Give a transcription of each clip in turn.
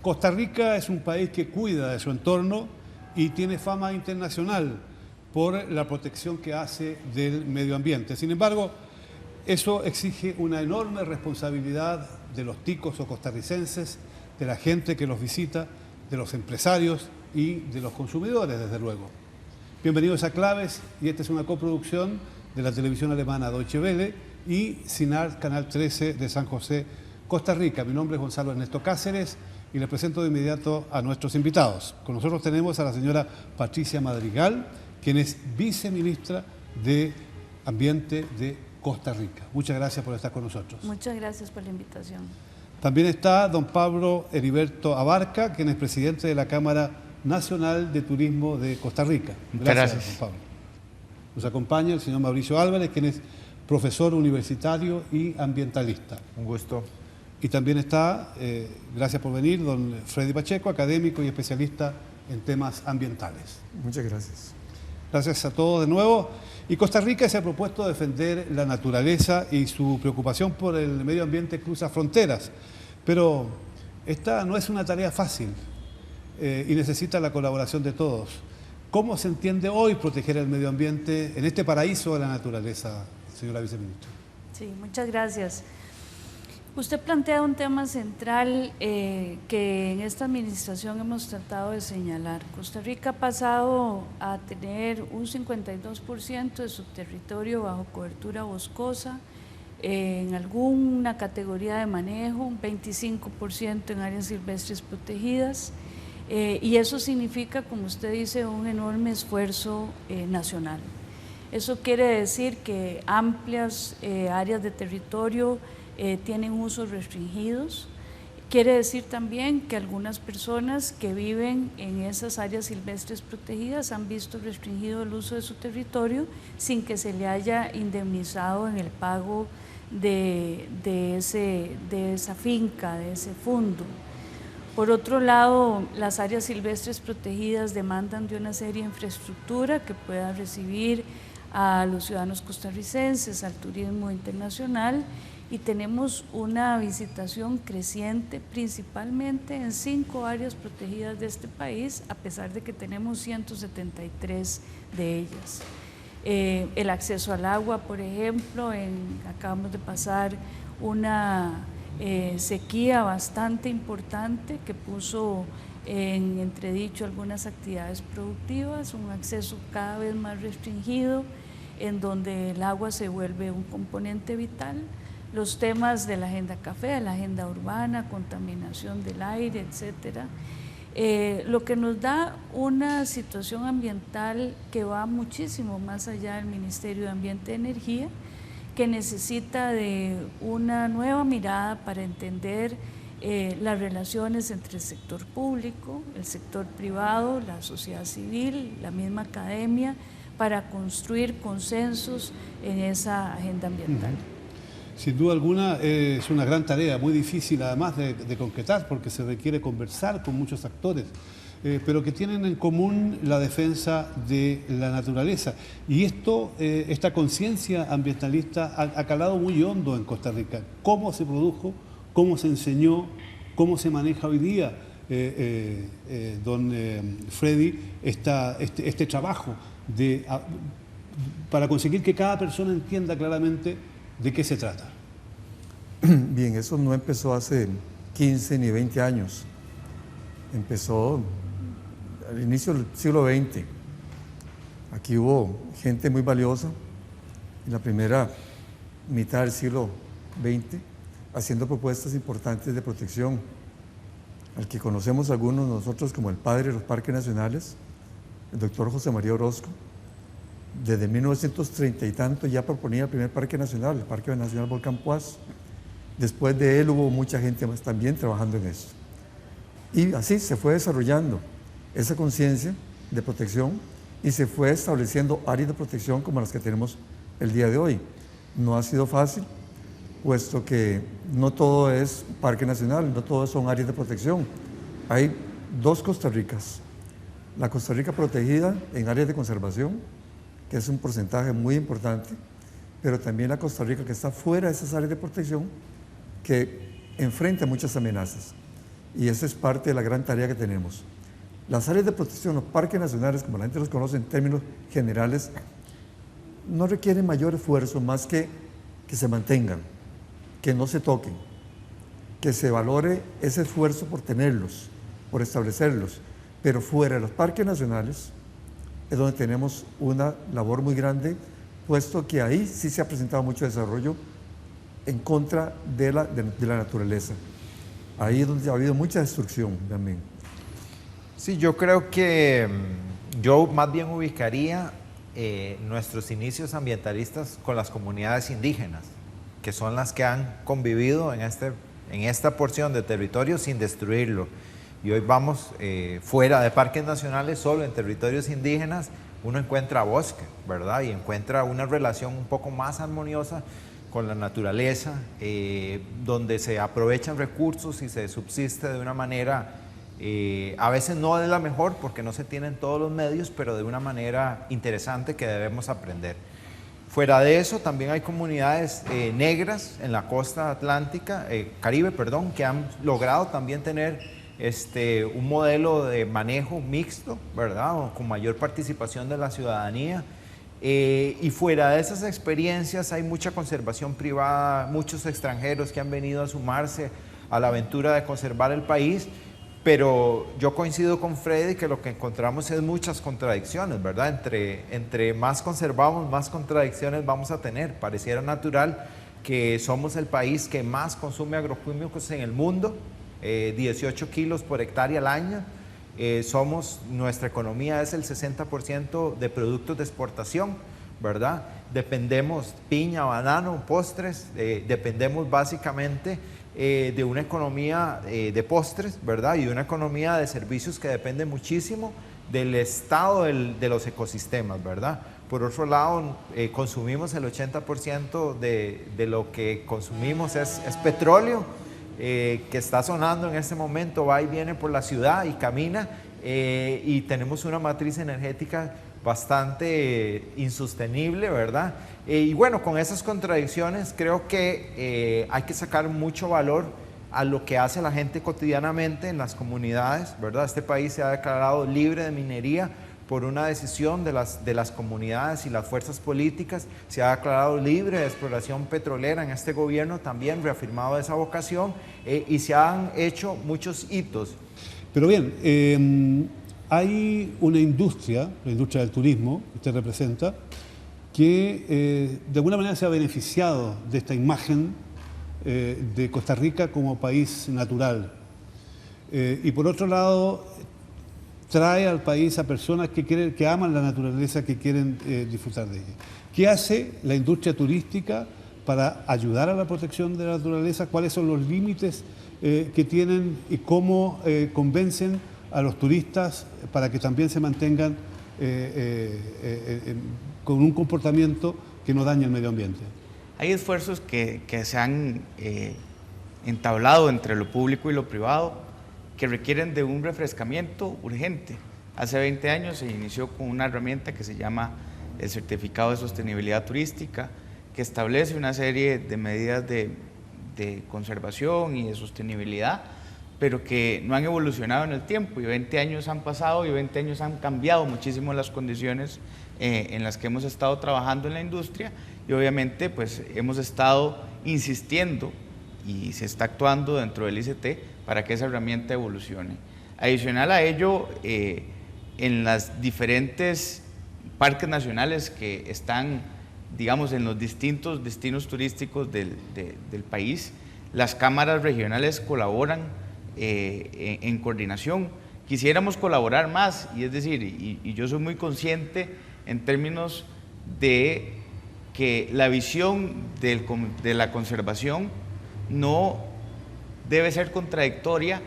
Costa Rica es un país que cuida de su entorno y tiene fama internacional por la protección que hace del medio ambiente. Sin embargo, eso exige una enorme responsabilidad de los ticos o costarricenses, de la gente que los visita, de los empresarios y de los consumidores, desde luego. Bienvenidos a Claves, y esta es una coproducción de la televisión alemana Deutsche Welle y CINAR Canal 13 de San José, Costa Rica. Mi nombre es Gonzalo Ernesto Cáceres y les presento de inmediato a nuestros invitados. Con nosotros tenemos a la señora Patricia Madrigal, quien es viceministra de Ambiente de Costa Rica. Muchas gracias por estar con nosotros. Muchas gracias por la invitación. También está don Pablo Heriberto Abarca, quien es presidente de la Cámara Nacional de Turismo de Costa Rica. Gracias, don Pablo. Nos acompaña el señor Mauricio Álvarez, quien es profesor universitario y ambientalista. Un gusto. Y también está, gracias por venir, don Freddy Pacheco, académico y especialista en temas ambientales. Muchas gracias. Gracias a todos de nuevo. Y Costa Rica se ha propuesto defender la naturaleza, y su preocupación por el medio ambiente cruza fronteras. Pero esta no es una tarea fácil y necesita la colaboración de todos. ¿Cómo se entiende hoy proteger el medio ambiente en este paraíso de la naturaleza, señora viceministra? Sí, muchas gracias. Usted plantea un tema central que en esta administración hemos tratado de señalar. Costa Rica ha pasado a tener un 52% de su territorio bajo cobertura boscosa, en alguna categoría de manejo, un 25% en áreas silvestres protegidas, y eso significa, como usted dice, un enorme esfuerzo nacional. Eso quiere decir que amplias áreas de territorio tienen usos restringidos. Quiere decir también que algunas personas que viven en esas áreas silvestres protegidas han visto restringido el uso de su territorio sin que se le haya indemnizado en el pago de esa finca, de ese fondo. Por otro lado, las áreas silvestres protegidas demandan de una serie de infraestructura que pueda recibir a los ciudadanos costarricenses, al turismo internacional, y tenemos una visitación creciente principalmente en 5 áreas protegidas de este país, a pesar de que tenemos 173 de ellas. El acceso al agua, por ejemplo, acabamos de pasar una sequía bastante importante que puso en entredicho algunas actividades productivas, un acceso cada vez más restringido, en donde el agua se vuelve un componente vital. Los temas de la agenda café, de la agenda urbana, contaminación del aire, etcétera, lo que nos da una situación ambiental que va muchísimo más allá del Ministerio de Ambiente y Energía, que necesita de una nueva mirada para entender las relaciones entre el sector público, el sector privado, la sociedad civil, la misma academia, para construir consensos en esa agenda ambiental. Sin duda alguna es una gran tarea, muy difícil además de concretar, porque se requiere conversar con muchos actores, pero que tienen en común la defensa de la naturaleza. Y esta conciencia ambientalista ha calado muy hondo en Costa Rica. ¿Cómo se produjo? ¿Cómo se enseñó? ¿Cómo se maneja hoy día, don Freddy, este trabajo para conseguir que cada persona entienda claramente de qué se trata? Bien, eso no empezó hace 15 ni 20 años. Empezó al inicio del siglo XX. Aquí hubo gente muy valiosa en la primera mitad del siglo XX haciendo propuestas importantes de protección, al que conocemos algunos nosotros como el padre de los parques nacionales, el doctor José María Orozco. Desde 1930 y tanto ya proponía el primer parque nacional, el Parque Nacional Volcán Poás. Después de él hubo mucha gente más también trabajando en eso. Y así se fue desarrollando esa conciencia de protección y se fue estableciendo áreas de protección como las que tenemos el día de hoy. No ha sido fácil, puesto que no todo es parque nacional, no todo son áreas de protección. Hay 2 Costa Ricas. La Costa Rica protegida en áreas de conservación, que es un porcentaje muy importante, pero también la Costa Rica que está fuera de esas áreas de protección, que enfrenta muchas amenazas. y esa es parte de la gran tarea que tenemos. Las áreas de protección, los parques nacionales, como la gente los conoce en términos generales, no requieren mayor esfuerzo más que se mantengan, que no se toquen, que se valore ese esfuerzo por tenerlos, por establecerlos. Pero fuera de los parques nacionales es donde tenemos una labor muy grande, puesto que ahí sí se ha presentado mucho desarrollo en contra de la naturaleza. Ahí es donde ha habido mucha destrucción también. Sí, yo creo que yo más bien ubicaría nuestros inicios ambientalistas con las comunidades indígenas, que son las que han convivido en esta porción de territorio sin destruirlo. Y hoy vamos fuera de parques nacionales, solo en territorios indígenas, uno encuentra bosque, ¿verdad? Y encuentra una relación un poco más armoniosa con la naturaleza, donde se aprovechan recursos y se subsiste de una manera, a veces no de la mejor, porque no se tienen todos los medios, pero de una manera interesante que debemos aprender. Fuera de eso, también hay comunidades negras en la costa atlántica, Caribe, perdón, que han logrado también tener un modelo de manejo mixto, ¿verdad? Con mayor participación de la ciudadanía. Y fuera de esas experiencias hay mucha conservación privada, muchos extranjeros que han venido a sumarse a la aventura de conservar el país, pero yo coincido con Freddy que lo que encontramos es muchas contradicciones, ¿verdad? Entre más conservamos, más contradicciones vamos a tener. Pareciera natural que somos el país que más consume agroquímicos en el mundo, 18 kilos por hectárea al año. Nuestra economía es el 60% de productos de exportación, ¿verdad? Dependemos piña, banano, postres, dependemos básicamente de una economía de postres, ¿verdad? Y de una economía de servicios que depende muchísimo del estado de los ecosistemas, ¿verdad? Por otro lado, consumimos el 80% de lo que consumimos es petróleo, que está sonando en este momento, va y viene por la ciudad y camina, y tenemos una matriz energética bastante insostenible, ¿verdad? Y bueno, con esas contradicciones creo que hay que sacar mucho valor a lo que hace la gente cotidianamente en las comunidades, ¿verdad? Este país se ha declarado libre de minería por una decisión de las comunidades y las fuerzas políticas, se ha declarado libre de exploración petrolera en este gobierno, también reafirmado esa vocación, y se han hecho muchos hitos. Pero bien, hay una industria, la industria del turismo, que usted representa, que de alguna manera se ha beneficiado de esta imagen de Costa Rica como país natural. Y por otro lado, trae al país a personas que aman la naturaleza, que quieren disfrutar de ella. ¿Qué hace la industria turística para ayudar a la protección de la naturaleza? ¿Cuáles son los límites que tienen y cómo convencen a los turistas para que también se mantengan con un comportamiento que no dañe el medio ambiente? Hay esfuerzos que se han entablado entre lo público y lo privado que requieren de un refrescamiento urgente. Hace 20 años se inició con una herramienta que se llama el Certificado de Sostenibilidad Turística, que establece una serie de medidas de conservación y de sostenibilidad, pero que no han evolucionado en el tiempo, y 20 años han pasado y 20 años han cambiado muchísimo las condiciones en las que hemos estado trabajando en la industria, y obviamente pues hemos estado insistiendo y se está actuando dentro del ICT para que esa herramienta evolucione. Adicional a ello, en las diferentes parques nacionales que están, digamos, en los distintos destinos turísticos del país, las cámaras regionales colaboran en coordinación. Quisiéramos colaborar más, y es decir, y yo soy muy consciente en términos de que la visión de la conservación no debe ser contradictoria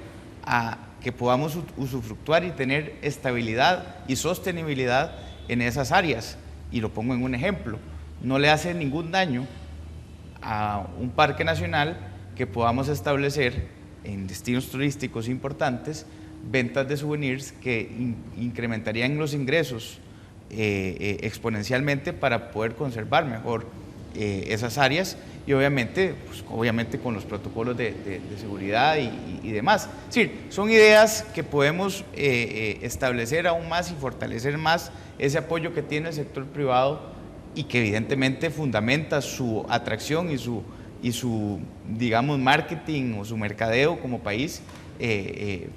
a que podamos usufructuar y tener estabilidad y sostenibilidad en esas áreas. Y lo pongo en un ejemplo: no le hace ningún daño a un parque nacional que podamos establecer en destinos turísticos importantes ventas de souvenirs que incrementarían los ingresos exponencialmente para poder conservar mejor esas áreas, y y obviamente, pues, obviamente con los protocolos de seguridad y demás. Es decir, son ideas que podemos establecer aún más y fortalecer más ese apoyo que tiene el sector privado y que evidentemente fundamenta su atracción y su digamos, marketing o su mercadeo como país,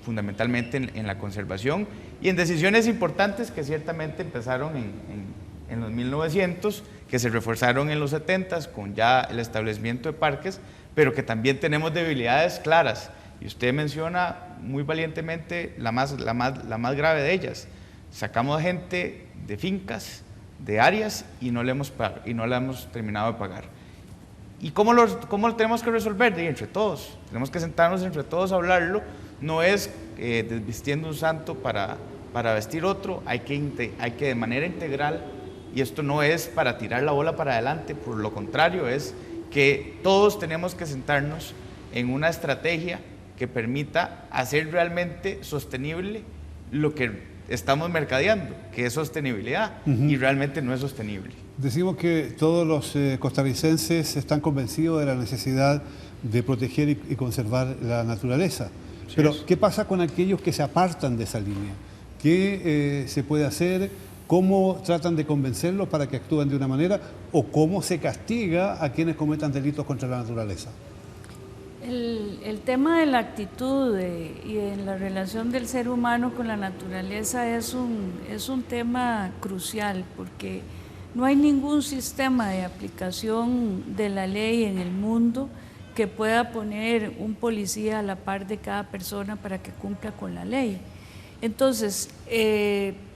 fundamentalmente en la conservación y en decisiones importantes que ciertamente empezaron en los 1900, que se reforzaron en los 70s con ya el establecimiento de parques, pero que también tenemos debilidades claras. Y usted menciona muy valientemente la más grave de ellas. Sacamos gente de fincas, de áreas, y no le hemos terminado de pagar. ¿Y cómo lo tenemos que resolver? Entre todos. Tenemos que sentarnos entre todos a hablarlo. No es desvistiendo un santo para vestir otro. Hay que de manera integral, y esto no es para tirar la bola para adelante, por lo contrario, es que todos tenemos que sentarnos en una estrategia que permita hacer realmente sostenible lo que estamos mercadeando, que es sostenibilidad, y realmente no es sostenible. Decimos que todos los costarricenses están convencidos de la necesidad de proteger y conservar la naturaleza. Sí, pero ¿qué pasa con aquellos que se apartan de esa línea? ¿Qué se puede hacer? ¿Cómo tratan de convencerlos para que actúen de una manera? ¿O cómo se castiga a quienes cometan delitos contra la naturaleza? El tema de la actitud y de la relación del ser humano con la naturaleza es un tema crucial, porque no hay ningún sistema de aplicación de la ley en el mundo que pueda poner un policía a la par de cada persona para que cumpla con la ley. Entonces,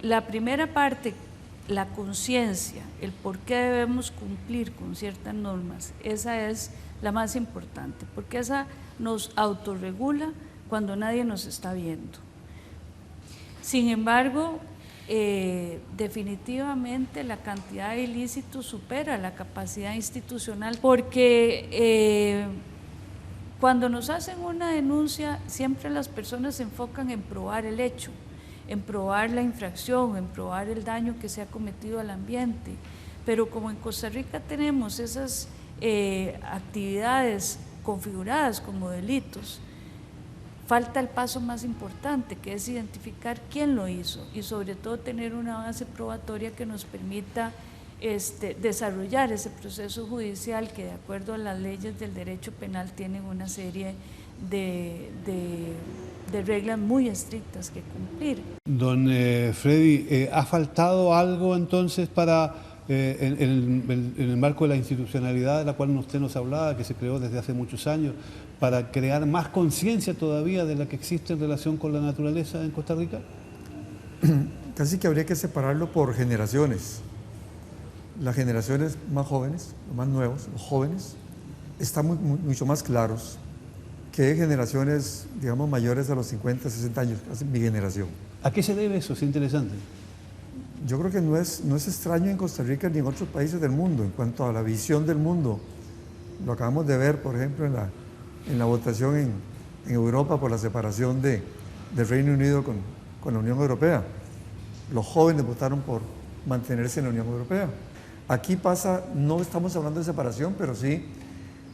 la primera parte, la conciencia, el por qué debemos cumplir con ciertas normas, esa es la más importante, porque esa nos autorregula cuando nadie nos está viendo. Sin embargo, definitivamente la cantidad de ilícitos supera la capacidad institucional, porque cuando nos hacen una denuncia, siempre las personas se enfocan en probar el hecho, en probar la infracción, en probar el daño que se ha cometido al ambiente. Pero como en Costa Rica tenemos esas actividades configuradas como delitos, falta el paso más importante, que es identificar quién lo hizo y sobre todo tener una base probatoria que nos permita desarrollar ese proceso judicial que, de acuerdo a las leyes del derecho penal, tienen una serie de reglas muy estrictas que cumplir. Don Freddy, ¿ha faltado algo entonces para, en el marco de la institucionalidad de la cual usted nos hablaba, que se creó desde hace muchos años, para crear más conciencia todavía de la que existe en relación con la naturaleza en Costa Rica? Casi que habría que separarlo por generaciones. Las generaciones más jóvenes, los más nuevos, los jóvenes, están mucho más claros que generaciones, digamos, mayores a los 50, 60 años, casi mi generación. ¿A qué se debe eso? Es interesante. Yo creo que no es extraño en Costa Rica ni en otros países del mundo en cuanto a la visión del mundo. Lo acabamos de ver, por ejemplo, en la votación en Europa por la separación del Reino Unido con la Unión Europea. Los jóvenes votaron por mantenerse en la Unión Europea. Aquí pasa, no estamos hablando de separación, pero sí,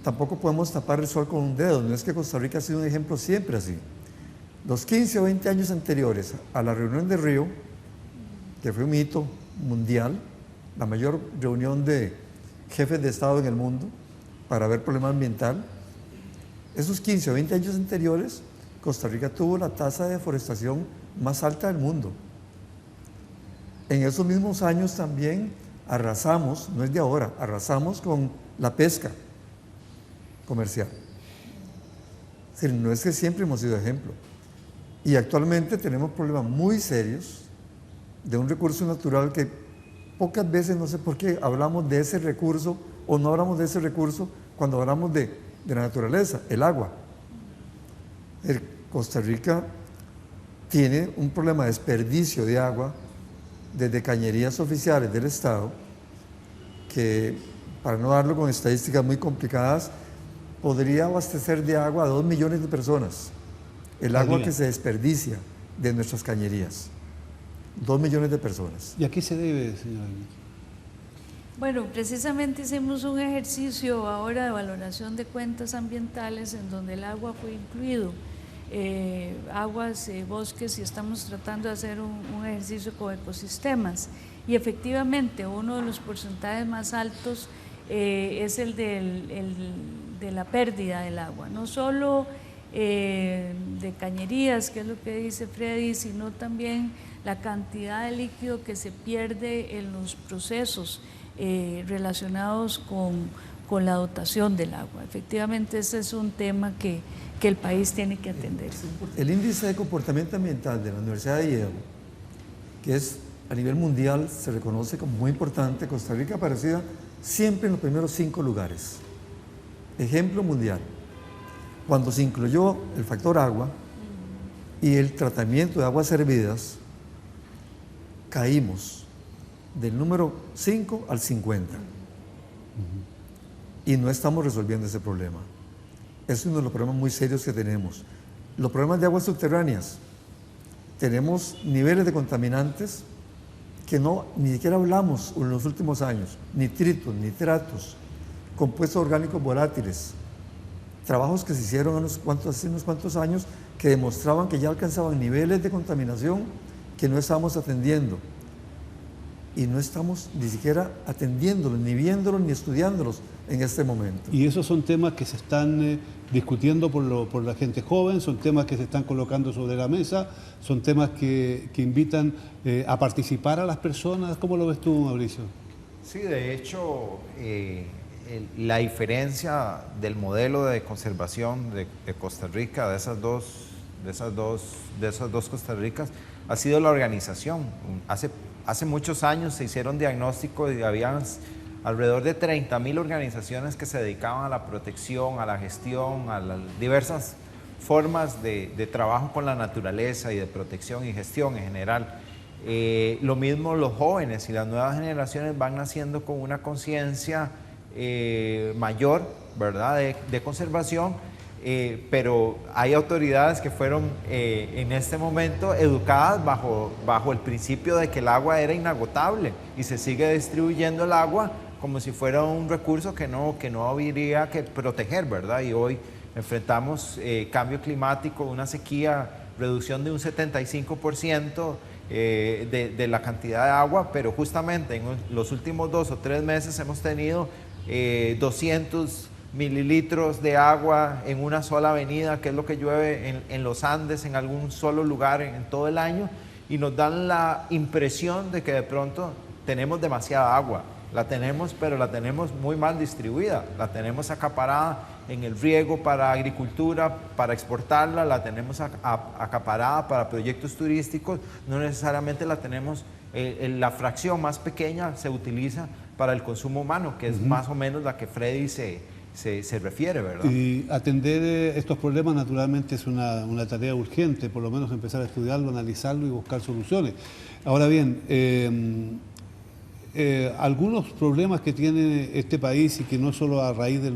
tampoco podemos tapar el sol con un dedo. No es que Costa Rica ha sido un ejemplo siempre así. Los 15 o 20 años anteriores a la reunión de Río, que fue un hito mundial, la mayor reunión de jefes de Estado en el mundo para ver problema ambiental, esos 15 o 20 años anteriores, Costa Rica tuvo la tasa de deforestación más alta del mundo. En esos mismos años también arrasamos, no es de ahora, arrasamos con la pesca comercial. Es decir, no es que siempre hemos sido ejemplo. Y actualmente tenemos problemas muy serios de un recurso natural que pocas veces, no sé por qué, hablamos de ese recurso o no hablamos de ese recurso cuando hablamos de la naturaleza, el agua. Costa Rica tiene un problema de desperdicio de agua desde cañerías oficiales del Estado, que, para no darlo con estadísticas muy complicadas, podría abastecer de agua a 2 millones de personas. El agua que se desperdicia de nuestras cañerías. 2 millones de personas. ¿Y a qué se debe, señor? Bueno, precisamente hicimos un ejercicio ahora de valoración de cuentas ambientales en donde el agua fue incluido, aguas, bosques, y estamos tratando de hacer un ejercicio con ecosistemas. Y efectivamente uno de los porcentajes más altos es el de la pérdida del agua, no solo de cañerías, que es lo que dice Freddy, sino también la cantidad de líquido que se pierde en los procesos relacionados con la dotación del agua. Efectivamente, ese es un tema que el país tiene que atender. El índice de comportamiento ambiental de la Universidad de Yale, que es a nivel mundial, se reconoce como muy importante. Costa Rica aparecía siempre en los primeros 5 lugares. Ejemplo mundial. Cuando se incluyó el factor agua y el tratamiento de aguas servidas, caímos del número 5 al 50. Y no estamos resolviendo ese problema. Es uno de los problemas muy serios que tenemos. Los problemas de aguas subterráneas. Tenemos niveles de contaminantes que ni siquiera hablamos en los últimos años. Nitritos, nitratos, compuestos orgánicos volátiles. Trabajos que se hicieron hace unos cuantos años que demostraban que ya alcanzaban niveles de contaminación que no estábamos atendiendo. Y no estamos ni siquiera atendiéndolos, ni viéndolos, ni estudiándolos en este momento. Y esos son temas que se están discutiendo por la gente joven, son temas que se están colocando sobre la mesa, son temas que invitan a participar a las personas. ¿Cómo lo ves tú, Mauricio? Sí, de hecho, la diferencia del modelo de conservación de Costa Rica, de esas dos Costa Ricas, ha sido la organización. Hace muchos años se hicieron diagnósticos y había alrededor de 30.000 organizaciones que se dedicaban a la protección, a la gestión, a las diversas formas de trabajo con la naturaleza y de protección y gestión en general. Lo mismo los jóvenes y las nuevas generaciones van naciendo con una conciencia mayor, ¿verdad?, de conservación, pero hay autoridades que fueron en este momento educadas bajo el principio de que el agua era inagotable y se sigue distribuyendo el agua como si fuera un recurso que no habría que proteger, ¿verdad? Y hoy enfrentamos cambio climático, una sequía, reducción de un 75% de la cantidad de agua, pero justamente en los últimos 2 o 3 meses hemos tenido 200 mililitros de agua en una sola avenida, que es lo que llueve en los Andes, en algún solo lugar en todo el año, y nos dan la impresión de que de pronto tenemos demasiada agua. La tenemos, pero la tenemos muy mal distribuida, la tenemos acaparada en el riego para agricultura, para exportarla, la tenemos acaparada para proyectos turísticos, no necesariamente la tenemos, la fracción más pequeña se utiliza para el consumo humano, que es más o menos la que Freddy se refiere, ¿verdad? Y atender estos problemas naturalmente es una tarea urgente, por lo menos empezar a estudiarlo, analizarlo y buscar soluciones. Ahora bien, algunos problemas que tiene este país, y que no solo a raíz de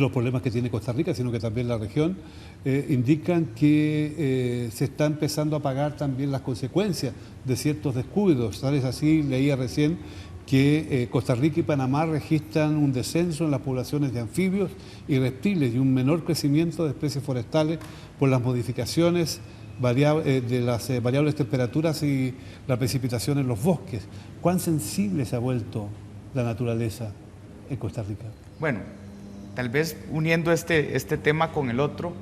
los problemas que tiene Costa Rica, sino que también la región, indican que se está empezando a pagar también las consecuencias de ciertos descuidos. Tal es así, leía recién que Costa Rica y Panamá registran un descenso en las poblaciones de anfibios y reptiles y un menor crecimiento de especies forestales por las modificaciones de las variables temperaturas y la precipitación en los bosques. ¿Cuán sensible se ha vuelto la naturaleza en Costa Rica? Bueno, tal vez uniendo este tema con el otro,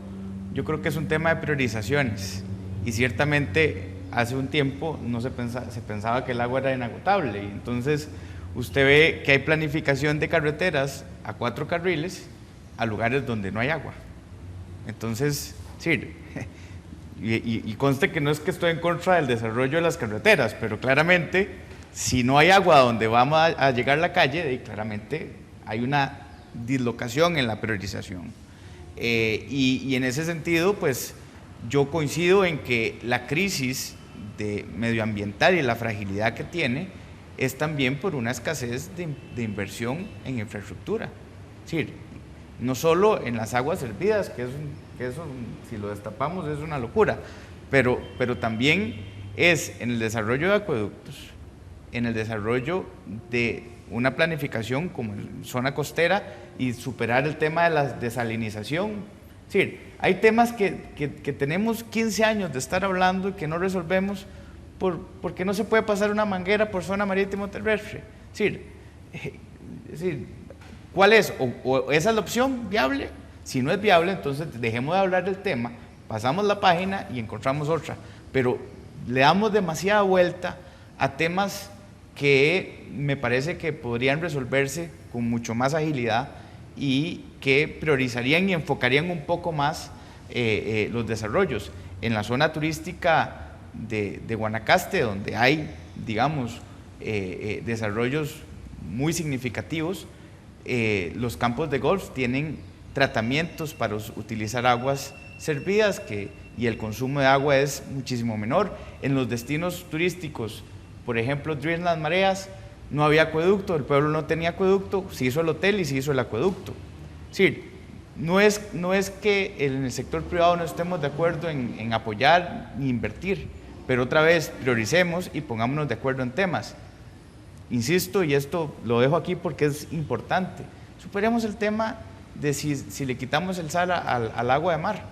yo creo que es un tema de priorizaciones, y ciertamente hace un tiempo se pensaba que el agua era inagotable, y entonces usted ve que hay planificación de carreteras a 4 carriles a lugares donde no hay agua. Entonces, sí, y conste que no es que estoy en contra del desarrollo de las carreteras, pero claramente si no hay agua donde vamos a llegar a la calle, claramente hay una dislocación en la priorización. Y en ese sentido, pues yo coincido en que la crisis medioambiental y la fragilidad que tiene es también por una escasez de inversión en infraestructura. Es decir, no solo en las aguas servidas, que eso si lo destapamos es una locura, pero también es en el desarrollo de acueductos, en el desarrollo de una planificación como zona costera y superar el tema de la desalinización. Es decir, hay temas que tenemos 15 años de estar hablando y que no resolvemos porque no se puede pasar una manguera por zona marítimo terrestre. Es decir, ¿cuál es? O esa es la opción viable. Si no es viable, entonces dejemos de hablar del tema, pasamos la página y encontramos otra. Pero le damos demasiada vuelta a temas que me parece que podrían resolverse con mucho más agilidad y que priorizarían y enfocarían un poco más los desarrollos. En la zona turística de Guanacaste, donde hay, digamos, desarrollos muy significativos, los campos de golf tienen tratamientos para utilizar aguas servidas y el consumo de agua es muchísimo menor. En los destinos turísticos, por ejemplo, Dreamland Mareas, no había acueducto, el pueblo no tenía acueducto, se hizo el hotel y se hizo el acueducto. Es decir, no es que en el sector privado no estemos de acuerdo en apoyar ni invertir, pero otra vez prioricemos y pongámonos de acuerdo en temas. Insisto, y esto lo dejo aquí porque es importante, superemos el tema de si le quitamos el sal al agua de mar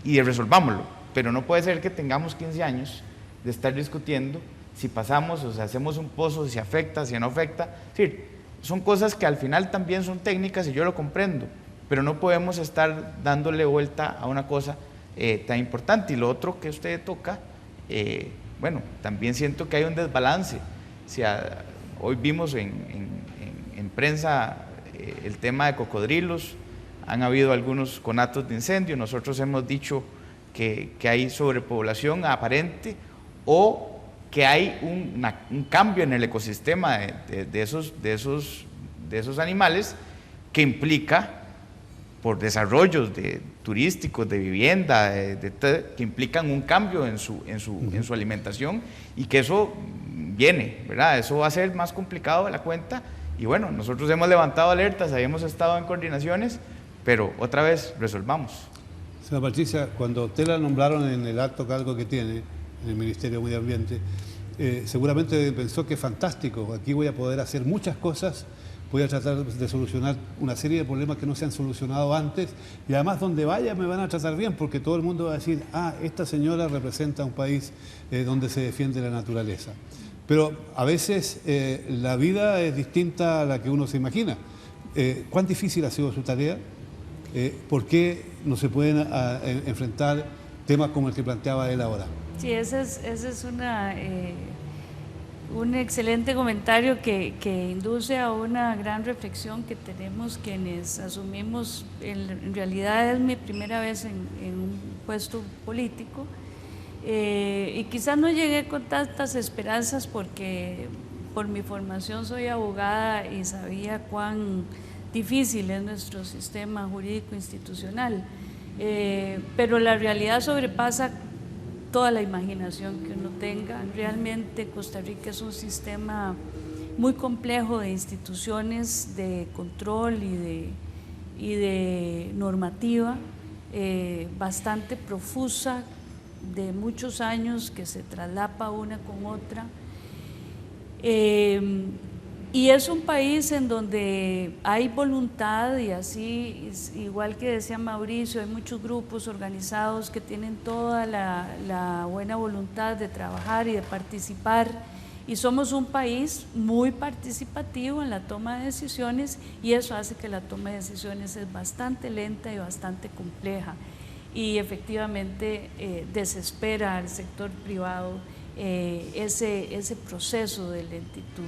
y resolvámoslo, pero no puede ser que tengamos 15 años de estar discutiendo si pasamos o si hacemos un pozo, si afecta, si no afecta. Es decir, son cosas que al final también son técnicas y yo lo comprendo, pero no podemos estar dándole vuelta a una cosa tan importante. Y lo otro que usted toca, bueno, también siento que hay un desbalance. Hoy vimos en prensa el tema de cocodrilos, han habido algunos conatos de incendio, nosotros hemos dicho que hay sobrepoblación aparente o que hay un cambio en el ecosistema de esos animales que implica, por desarrollos turísticos, de vivienda, que implican un cambio en su alimentación y que eso viene, ¿verdad? Eso va a ser más complicado de la cuenta y bueno, nosotros hemos levantado alertas, habíamos estado en coordinaciones, pero otra vez resolvamos. Señora Patricia, cuando usted la nombraron en el alto cargo que tiene en el Ministerio de Medio Ambiente, seguramente pensó que fantástico, aquí voy a poder hacer muchas cosas, voy a tratar de solucionar una serie de problemas que no se han solucionado antes y además donde vaya me van a tratar bien porque todo el mundo va a decir, esta señora representa un país donde se defiende la naturaleza. Pero a veces la vida es distinta a la que uno se imagina. ¿Cuán difícil ha sido su tarea? ¿Por qué no se pueden enfrentar temas como el que planteaba él ahora? Sí, ese es un excelente comentario que induce a una gran reflexión que tenemos quienes asumimos, en realidad es mi primera vez en un puesto político, y quizás no llegué con tantas esperanzas porque por mi formación soy abogada y sabía cuán difícil es nuestro sistema jurídico institucional, pero la realidad sobrepasa toda la imaginación que uno tenga. Realmente Costa Rica es un sistema muy complejo de instituciones, de control y de normativa, bastante profusa, de muchos años que se traslapa una con otra. Y es un país en donde hay voluntad y así, igual que decía Mauricio, hay muchos grupos organizados que tienen toda la buena voluntad de trabajar y de participar y somos un país muy participativo en la toma de decisiones y eso hace que la toma de decisiones es bastante lenta y bastante compleja y efectivamente desespera al sector privado ese proceso de lentitud.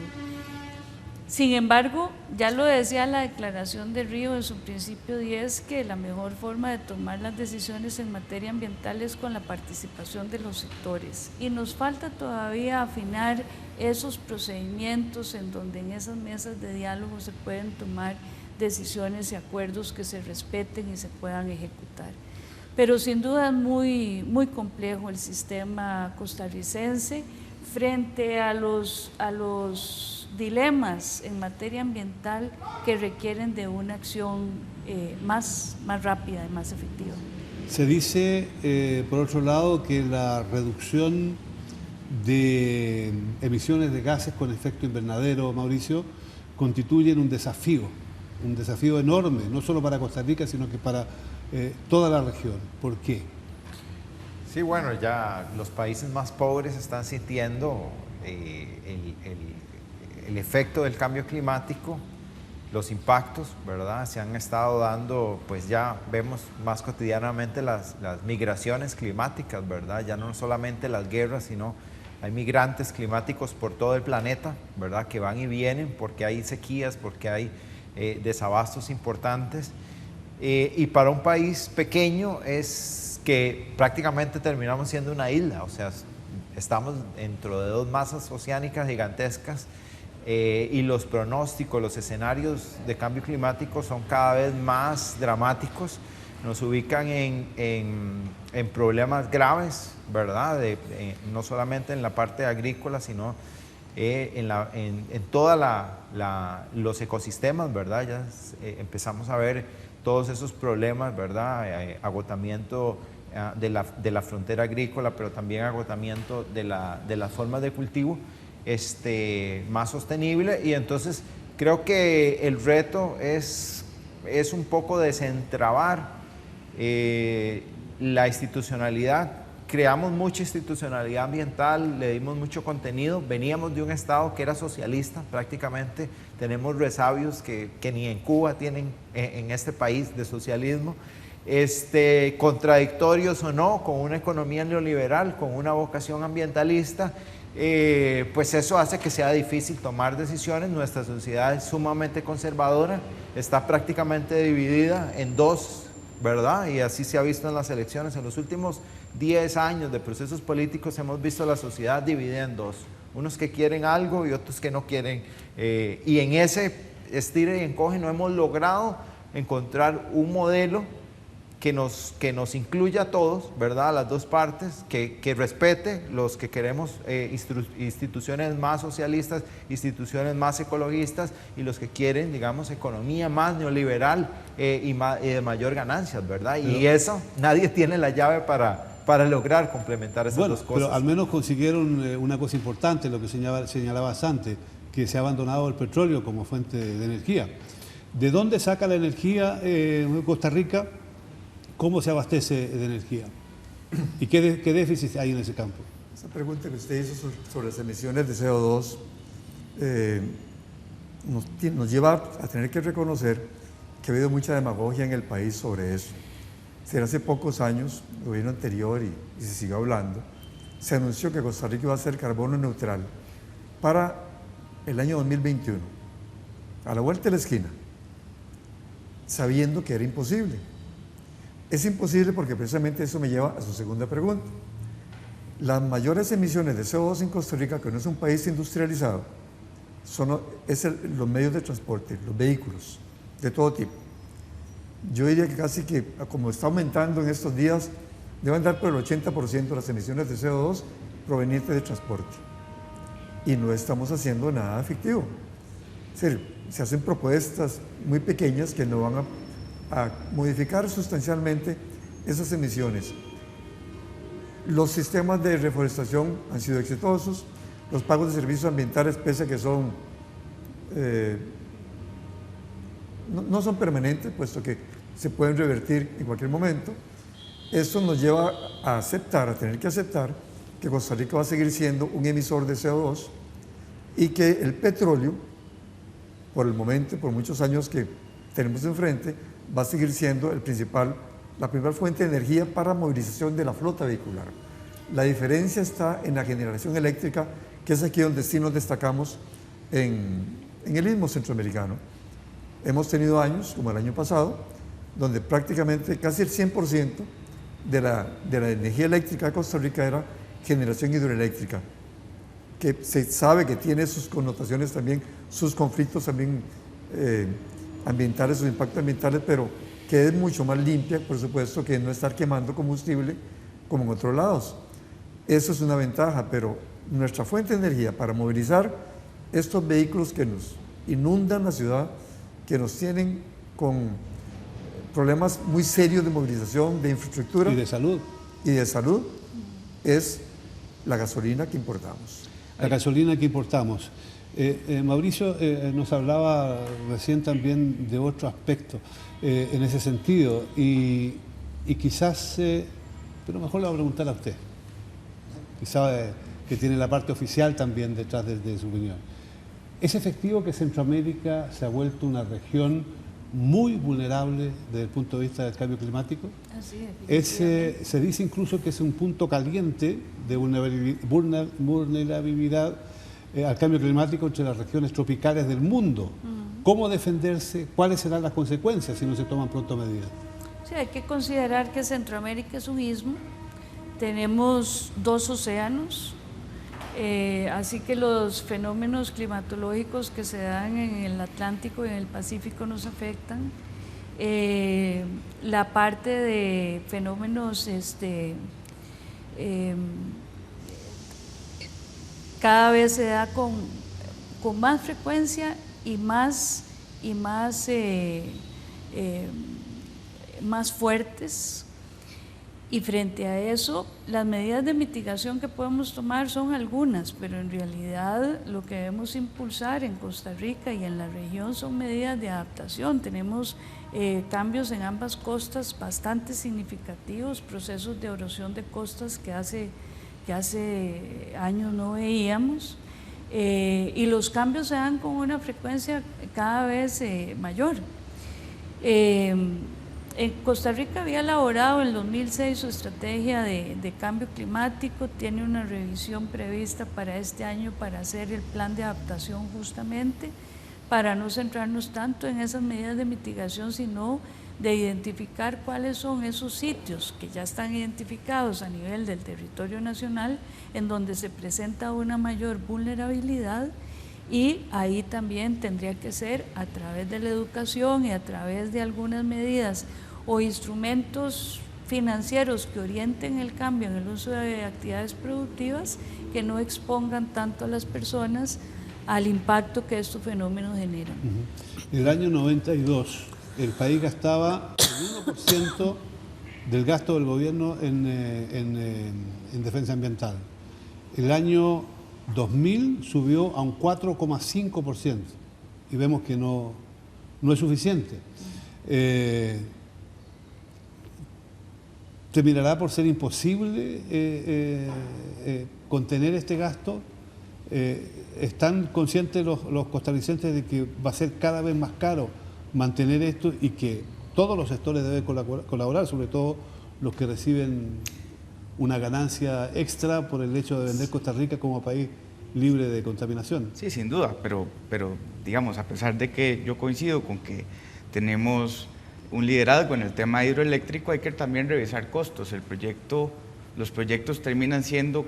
Sin embargo, ya lo decía la declaración de Río en su principio 10, que la mejor forma de tomar las decisiones en materia ambiental es con la participación de los sectores y nos falta todavía afinar esos procedimientos en donde en esas mesas de diálogo se pueden tomar decisiones y acuerdos que se respeten y se puedan ejecutar. Pero sin duda es muy complejo el sistema costarricense frente a los dilemas en materia ambiental que requieren de una acción más rápida y más efectiva. Se dice, por otro lado, que la reducción de emisiones de gases con efecto invernadero, Mauricio, constituyen un desafío enorme, no solo para Costa Rica, sino que para toda la región. ¿Por qué? Sí, bueno, ya los países más pobres están sintiendo el efecto del cambio climático, los impactos, ¿verdad? Se han estado dando, pues ya vemos más cotidianamente las migraciones climáticas, ¿verdad? Ya no solamente las guerras, sino hay migrantes climáticos por todo el planeta, ¿verdad? Que van y vienen porque hay sequías, porque hay desabastos importantes. Y para un país pequeño es que prácticamente terminamos siendo una isla, o sea, estamos dentro de dos masas oceánicas gigantescas y los pronósticos, los escenarios de cambio climático son cada vez más dramáticos, nos ubican en problemas graves, ¿verdad? No solamente en la parte agrícola, sino en todos los ecosistemas, ¿verdad? Ya empezamos a ver todos esos problemas, ¿verdad? Agotamiento de la frontera agrícola, pero también agotamiento de las formas de cultivo más sostenible. Y entonces creo que el reto es un poco desentrabar la institucionalidad. Creamos mucha institucionalidad ambiental, le dimos mucho contenido, veníamos de un estado que era socialista prácticamente, tenemos resabios que ni en Cuba tienen en este país de socialismo, contradictorios o no, con una economía neoliberal, con una vocación ambientalista, pues eso hace que sea difícil tomar decisiones. Nuestra sociedad es sumamente conservadora, está prácticamente dividida en dos, ¿verdad? Y así se ha visto en las elecciones. En los últimos 10 años de procesos políticos hemos visto la sociedad dividida en dos, unos que quieren algo y otros que no quieren, y en ese estire y encoge no hemos logrado encontrar un modelo que nos incluya a todos, ¿verdad? A las dos partes, que respete los que queremos instituciones más socialistas, instituciones más ecologistas, y los que quieren, digamos, economía más neoliberal y de mayor ganancias, ¿verdad? Y eso, nadie tiene la llave para lograr complementar esas dos cosas. Pero al menos consiguieron una cosa importante, lo que señalabas antes, que se ha abandonado el petróleo como fuente de energía. ¿De dónde saca la energía Costa Rica? ¿Cómo se abastece de energía? ¿Y qué déficit hay en ese campo? Esa pregunta que usted hizo sobre las emisiones de CO2 nos lleva a tener que reconocer que ha habido mucha demagogia en el país sobre eso. Hace pocos años, el gobierno anterior, y se sigue hablando, se anunció que Costa Rica iba a ser carbono neutral para el año 2021, a la vuelta de la esquina, sabiendo que era imposible. Es imposible porque precisamente eso me lleva a su segunda pregunta. Las mayores emisiones de CO2 en Costa Rica, que no es un país industrializado, son los medios de transporte, los vehículos de todo tipo. Yo diría que casi que, como está aumentando en estos días, deben dar por el 80% de las emisiones de CO2 provenientes de transporte. Y no estamos haciendo nada efectivo. Es decir, se hacen propuestas muy pequeñas que no van a modificar sustancialmente esas emisiones. Los sistemas de reforestación han sido exitosos, los pagos de servicios ambientales, pese a que son no son permanentes, puesto que se pueden revertir en cualquier momento. Esto nos lleva a tener que aceptar que Costa Rica va a seguir siendo un emisor de CO2 y que el petróleo, por el momento, por muchos años que tenemos enfrente, va a seguir siendo la principal fuente de energía para movilización de la flota vehicular. La diferencia está en la generación eléctrica, que es aquí donde sí nos destacamos en el Istmo Centroamericano. Hemos tenido años, como el año pasado, donde prácticamente casi el 100% de la energía eléctrica de Costa Rica era generación hidroeléctrica, que se sabe que tiene sus connotaciones también, sus conflictos también ambientales, sus impactos ambientales, pero que es mucho más limpia, por supuesto, que no estar quemando combustible como en otros lados. Eso es una ventaja, pero nuestra fuente de energía para movilizar estos vehículos que nos inundan la ciudad, que nos tienen con problemas muy serios de movilización, de infraestructura. Y de salud. Y de salud, es la gasolina que importamos. La gasolina que importamos. Mauricio nos hablaba recién también de otro aspecto en ese sentido y quizás, pero mejor le voy a preguntar a usted, quizás que tiene la parte oficial también detrás de su opinión. ¿Es efectivo que Centroamérica se ha vuelto una región muy vulnerable desde el punto de vista del cambio climático? Así es. Se dice incluso que es un punto caliente de vulnerabilidad al cambio climático entre las regiones tropicales del mundo. ¿Cómo defenderse? ¿Cuáles serán las consecuencias si no se toman pronto medidas? Sí, hay que considerar que Centroamérica es un istmo, tenemos 2 océanos, así que los fenómenos climatológicos que se dan en el Atlántico y en el Pacífico nos afectan. La parte de fenómenos cada vez se da con más frecuencia y más fuertes, y frente a eso las medidas de mitigación que podemos tomar son algunas, pero en realidad lo que debemos impulsar en Costa Rica y en la región son medidas de adaptación. Tenemos cambios en ambas costas bastante significativos, procesos de erosión de costas que hace años no veíamos, y los cambios se dan con una frecuencia cada vez mayor. En Costa Rica había elaborado en el 2006 su estrategia de cambio climático, tiene una revisión prevista para este año para hacer el plan de adaptación, justamente para no centrarnos tanto en esas medidas de mitigación, sino de identificar cuáles son esos sitios que ya están identificados a nivel del territorio nacional en donde se presenta una mayor vulnerabilidad, y ahí también tendría que ser a través de la educación y a través de algunas medidas o instrumentos financieros que orienten el cambio en el uso de actividades productivas que no expongan tanto a las personas al impacto que estos fenómenos generan. En el año 92 el país gastaba el 1% del gasto del gobierno en defensa ambiental. El año 2000 subió a un 4,5% y vemos que no es suficiente. ¿Terminará por ser imposible contener este gasto? ¿Están conscientes los costarricenses de que va a ser cada vez más caro mantener esto y que todos los sectores deben colaborar, sobre todo los que reciben una ganancia extra por el hecho de vender Costa Rica como país libre de contaminación? Sí, sin duda, pero digamos, a pesar de que yo coincido con que tenemos un liderazgo en el tema hidroeléctrico, hay que también revisar costos. Los proyectos terminan siendo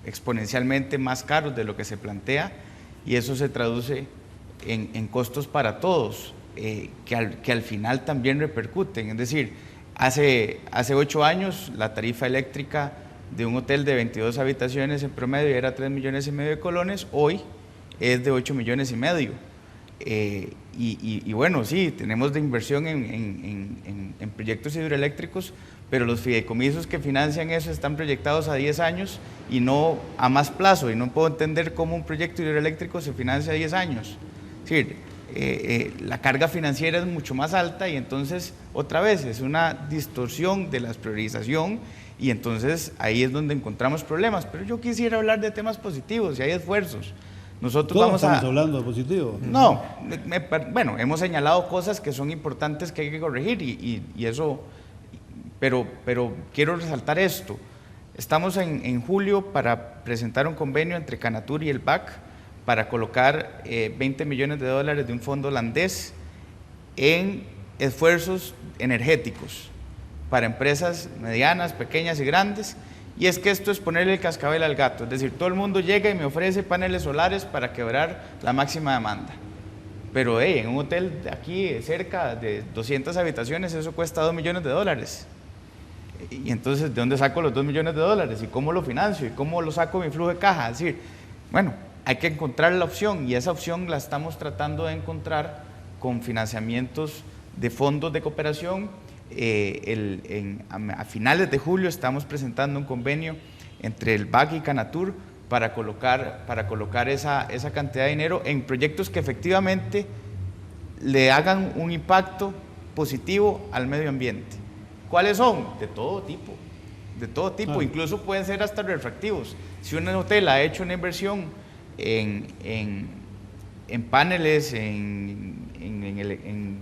exponencialmente más caros de lo que se plantea, y eso se traduce en costos para todos, que al final también repercuten. Es decir, hace 8 años la tarifa eléctrica de un hotel de 22 habitaciones en promedio era 3,5 millones de colones, hoy es de 8,5 millones. Y bueno, sí, tenemos de inversión en proyectos hidroeléctricos, pero los fideicomisos que financian eso están proyectados a 10 años y no a más plazo, y no puedo entender cómo un proyecto hidroeléctrico se financia a 10 años. Es decir, la carga financiera es mucho más alta, y entonces otra vez es una distorsión de la priorización, y entonces ahí es donde encontramos problemas. Pero yo quisiera hablar de temas positivos, y hay esfuerzos. Nosotros Todos estamos hablando de positivo. No, bueno, hemos señalado cosas que son importantes que hay que corregir, y eso, pero quiero resaltar esto. Estamos en julio para presentar un convenio entre Canatur y el BAC para colocar 20 millones de dólares de un fondo holandés en esfuerzos energéticos para empresas medianas, pequeñas y grandes. Y es que esto es ponerle el cascabel al gato, es decir, todo el mundo llega y me ofrece paneles solares para quebrar la máxima demanda. Pero en un hotel de aquí cerca de 200 habitaciones eso cuesta 2 millones de dólares. Y entonces, ¿de dónde saco los 2 millones de dólares? ¿Y cómo lo financio? ¿Y cómo lo saco de mi flujo de caja? Es decir, bueno, hay que encontrar la opción, y esa opción la estamos tratando de encontrar con financiamientos de fondos de cooperación. A finales de julio estamos presentando un convenio entre el BAC y Canatur para colocar esa cantidad de dinero en proyectos que efectivamente le hagan un impacto positivo al medio ambiente. ¿Cuáles son? De todo tipo, incluso pueden ser hasta refractivos. Si un hotel ha hecho una inversión en paneles,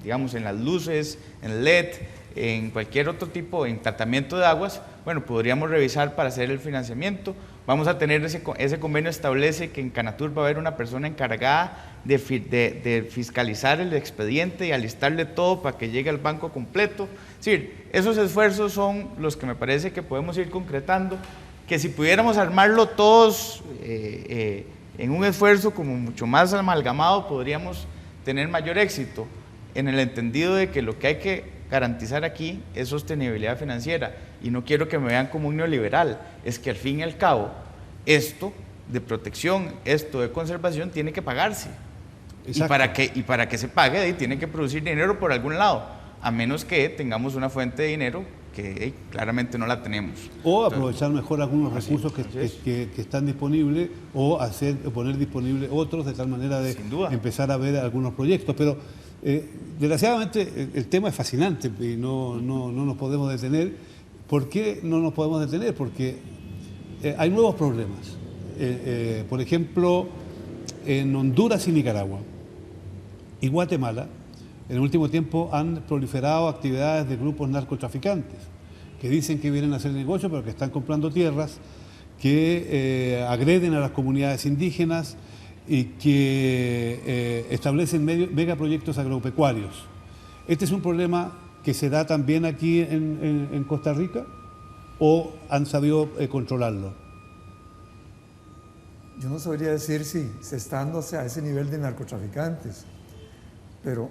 digamos, en las luces, en LED, en cualquier otro tipo, en tratamiento de aguas, bueno, podríamos revisar para hacer el financiamiento. Vamos a tener ese convenio, establece que en Canatur va a haber una persona encargada de fiscalizar el expediente y alistarle todo para que llegue al banco completo. Es decir, esos esfuerzos son los que me parece que podemos ir concretando, que si pudiéramos armarlo todos en un esfuerzo como mucho más amalgamado, podríamos tener mayor éxito, en el entendido de que lo que hay que garantizar aquí es sostenibilidad financiera, y no quiero que me vean como un neoliberal, es que al fin y al cabo esto de protección, esto de conservación tiene que pagarse. Y para que se pague tiene que producir dinero por algún lado, a menos que tengamos una fuente de dinero que claramente no la tenemos. O aprovechar mejor algunos recursos que están disponibles, o poner disponibles otros, de tal manera de empezar a ver algunos proyectos. Pero desgraciadamente el tema es fascinante y no nos podemos detener. ¿Por qué no nos podemos detener? Porque hay nuevos problemas. Por ejemplo, en Honduras y Nicaragua y Guatemala, en el último tiempo han proliferado actividades de grupos narcotraficantes que dicen que vienen a hacer negocio, pero que están comprando tierras, que agreden a las comunidades indígenas y que establecen megaproyectos agropecuarios. ¿Este es un problema que se da también aquí en Costa Rica, o han sabido controlarlo? Yo no sabría decir si se está dando a ese nivel de narcotraficantes, pero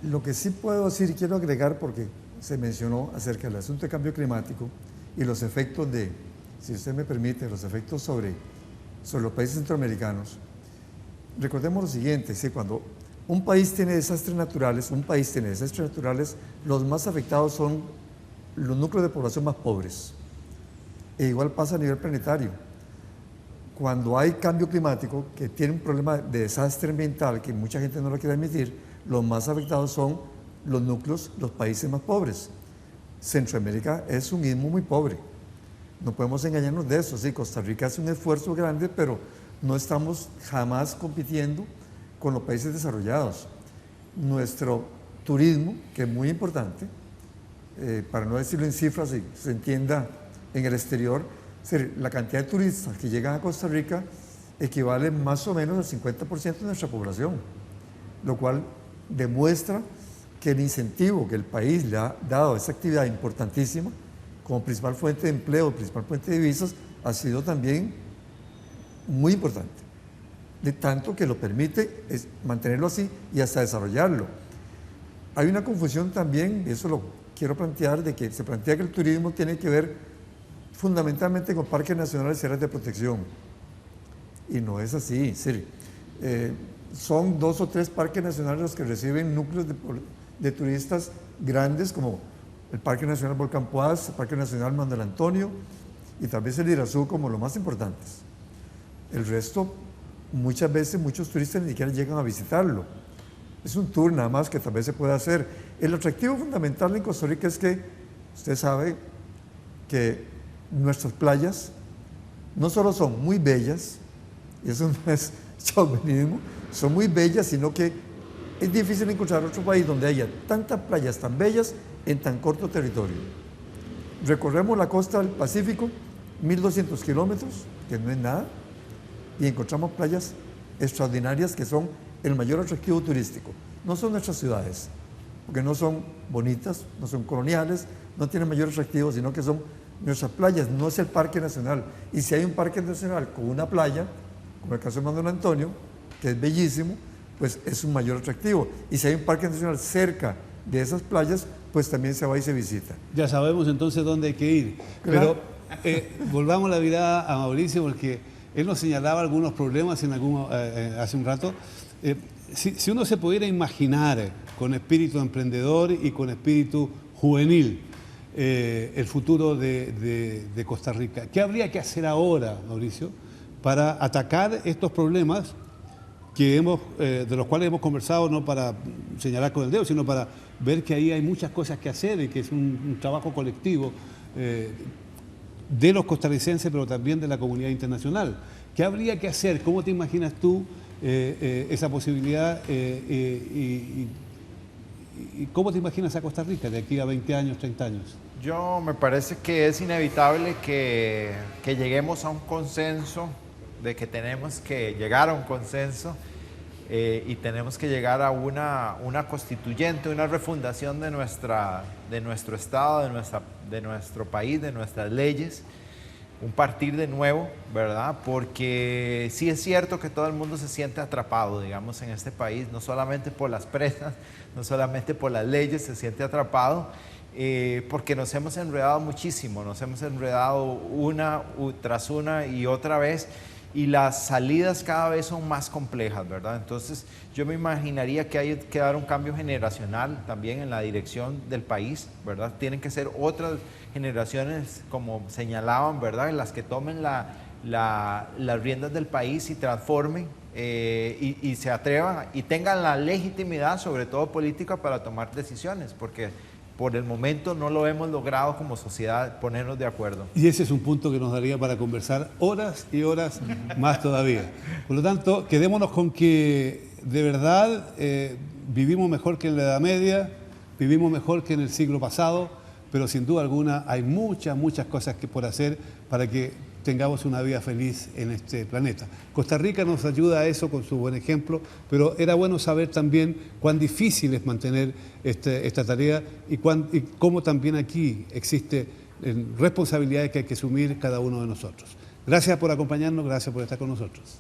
lo que sí puedo decir, quiero agregar, porque se mencionó acerca del asunto de cambio climático y los efectos si usted me permite, los efectos sobre los países centroamericanos. Recordemos lo siguiente, cuando un país tiene desastres naturales, los más afectados son los núcleos de población más pobres. E igual pasa a nivel planetario. Cuando hay cambio climático, que tiene un problema de desastre ambiental, que mucha gente no lo quiere admitir, los más afectados son los núcleos, los países más pobres. Centroamérica es un istmo muy pobre. No podemos engañarnos de eso. Sí, Costa Rica hace un esfuerzo grande, pero no estamos jamás compitiendo con los países desarrollados. Nuestro turismo, que es muy importante, para no decirlo en cifras y se entienda en el exterior, la cantidad de turistas que llegan a Costa Rica equivale más o menos al 50% de nuestra población, lo cual demuestra que el incentivo que el país le ha dado a esa actividad importantísima como principal fuente de empleo, principal fuente de divisas, ha sido también muy importante, de tanto que lo permite mantenerlo así y hasta desarrollarlo. Hay una confusión también, y eso lo quiero plantear, de que se plantea que el turismo tiene que ver fundamentalmente con parques nacionales y áreas de protección, y no es así. Son 2 o 3 parques nacionales los que reciben núcleos de turistas grandes, como el Parque Nacional Volcán Poás, el Parque Nacional Manuel Antonio y tal vez el Irazú como los más importantes. El resto, muchas veces muchos turistas ni siquiera llegan a visitarlo. Es un tour nada más que tal vez se pueda hacer. El atractivo fundamental en Costa Rica es que usted sabe que nuestras playas no solo son muy bellas, y eso no es chauvinismo, son muy bellas, sino que es difícil encontrar otro país donde haya tantas playas tan bellas en tan corto territorio. Recorremos la costa del Pacífico, 1.200 kilómetros, que no es nada, y encontramos playas extraordinarias que son el mayor atractivo turístico. No son nuestras ciudades, porque no son bonitas, no son coloniales, no tienen mayor atractivo, sino que son nuestras playas, no es el Parque Nacional. Y si hay un Parque Nacional con una playa, como el caso de Manuel Antonio, que es bellísimo, pues es un mayor atractivo. Y si hay un Parque Nacional cerca de esas playas, pues también se va y se visita. Ya sabemos entonces dónde hay que ir. Pero volvamos la mirada a Mauricio, porque él nos señalaba algunos problemas hace un rato. Si uno se pudiera imaginar con espíritu emprendedor y con espíritu juvenil, el futuro de Costa Rica. ¿Qué habría que hacer ahora, Mauricio, para atacar estos problemas de los cuales hemos conversado, no para señalar con el dedo, sino para ver que ahí hay muchas cosas que hacer y que es un trabajo colectivo de los costarricenses, pero también de la comunidad internacional? ¿Qué habría que hacer? ¿Cómo te imaginas tú esa posibilidad y cómo te imaginas a Costa Rica de aquí a 20 años, 30 años? Yo me parece que es inevitable que lleguemos a un consenso, de que tenemos que llegar a un consenso y tenemos que llegar a una constituyente, una refundación de nuestro Estado, de nuestro país, de nuestras leyes, un partir de nuevo, ¿verdad? Porque sí es cierto que todo el mundo se siente atrapado, digamos, en este país, no solamente por las presas, no solamente por las leyes, se siente atrapado, porque nos hemos enredado muchísimo, nos hemos enredado una tras una y otra vez, y las salidas cada vez son más complejas, ¿verdad? Entonces yo me imaginaría que hay que dar un cambio generacional también en la dirección del país, ¿verdad? Tienen que ser otras generaciones, como señalaban, ¿verdad?, las que tomen las riendas del país y transformen y se atrevan y tengan la legitimidad, sobre todo política, para tomar decisiones, porque por el momento no lo hemos logrado como sociedad ponernos de acuerdo. Y ese es un punto que nos daría para conversar horas y horas más todavía. Por lo tanto, quedémonos con que de verdad vivimos mejor que en la Edad Media, vivimos mejor que en el siglo pasado, pero sin duda alguna hay muchas cosas por hacer para que tengamos una vida feliz en este planeta. Costa Rica nos ayuda a eso con su buen ejemplo, pero era bueno saber también cuán difícil es mantener esta tarea y cómo también aquí existe responsabilidades que hay que asumir cada uno de nosotros. Gracias por acompañarnos, gracias por estar con nosotros.